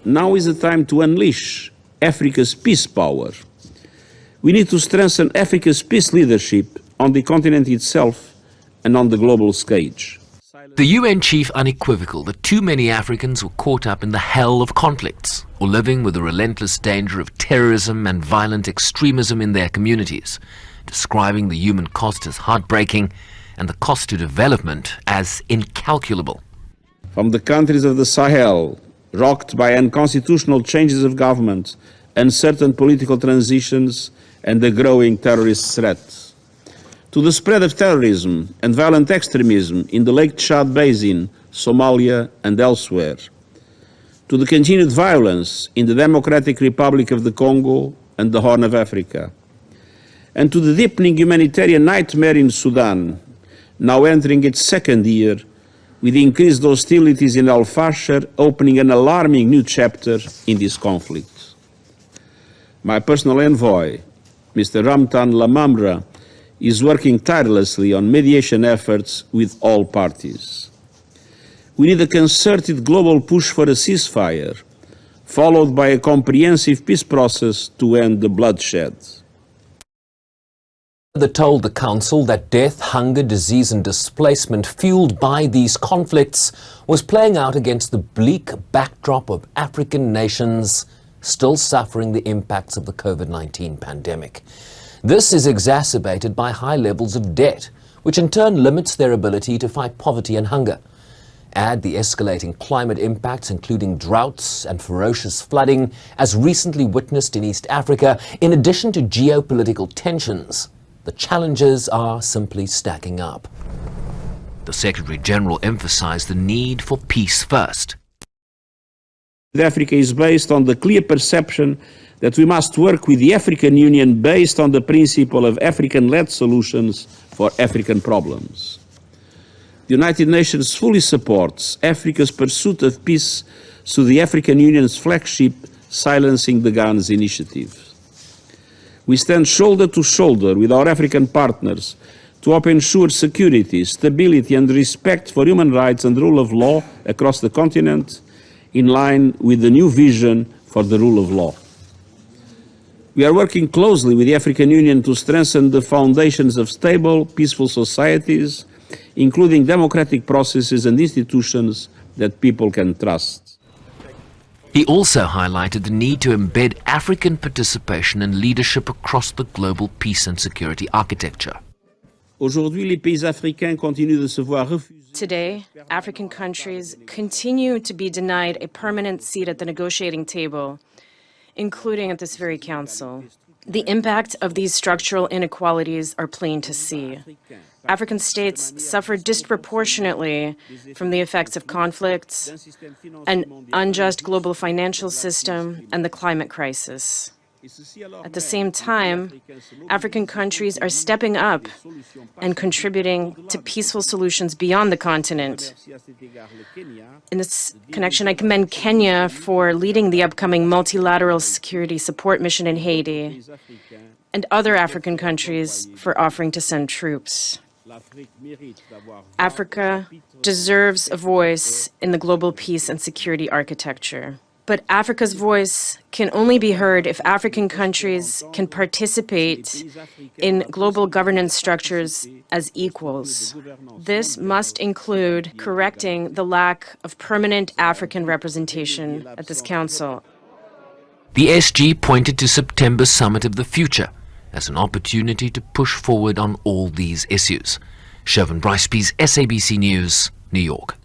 now is the time to unleash Africa's peace power. We need to strengthen Africa's peace leadership on the continent itself and on the global stage. The UN chief unequivocal that too many Africans were caught up in the hell of conflicts or living with the relentless danger of terrorism and violent extremism in their communities, describing the human cost as heartbreaking and the cost to development as incalculable. From the countries of the Sahel, rocked by unconstitutional changes of government, uncertain political transitions and the growing terrorist threat, to the spread of terrorism and violent extremism in the Lake Chad Basin, Somalia and elsewhere, to the continued violence in the Democratic Republic of the Congo and the Horn of Africa, and to the deepening humanitarian nightmare in Sudan, now entering its second year, with increased hostilities in Al Fasher opening an alarming new chapter in this conflict. My personal envoy, Mr. Ramtan Lamamra, is working tirelessly on mediation efforts with all parties. We need a concerted global push for a ceasefire, followed by a comprehensive peace process to end the bloodshed. They told the Council that death, hunger, disease and displacement fueled by these conflicts was playing out against the bleak backdrop of African nations still suffering the impacts of the COVID-19 pandemic. This is exacerbated by high levels of debt, which in turn limits their ability to fight poverty and hunger. Add the escalating climate impacts, including droughts and ferocious flooding, as recently witnessed in East Africa, in addition to geopolitical tensions. The challenges are simply stacking up. The Secretary-General emphasized the need for peace first. Africa is based on the clear perception that we must work with the African Union based on the principle of African-led solutions for African problems. The United Nations fully supports Africa's pursuit of peace through the African Union's flagship Silencing the Guns initiative. We stand shoulder to shoulder with our African partners to ensure security, stability and respect for human rights and rule of law across the continent, in line with the new vision for the rule of law. We are working closely with the African Union to strengthen the foundations of stable, peaceful societies, including democratic processes and institutions that people can trust. He also highlighted the need to embed African participation and leadership across the global peace and security architecture. Today, African countries continue to be denied a permanent seat at the negotiating table, including at this very council. The impact of these structural inequalities are plain to see. African states suffer disproportionately from the effects of conflicts, an unjust global financial system, and the climate crisis. At the same time, African countries are stepping up and contributing to peaceful solutions beyond the continent. In this connection, I commend Kenya for leading the upcoming multilateral security support mission in Haiti, and other African countries for offering to send troops. Africa deserves a voice in the global peace and security architecture. But Africa's voice can only be heard if African countries can participate in global governance structures as equals. This must include correcting the lack of permanent African representation at this council. The SG pointed to September's Summit of the Future as an opportunity to push forward on all these issues. Chauvin Brycepease, SABC News, New York.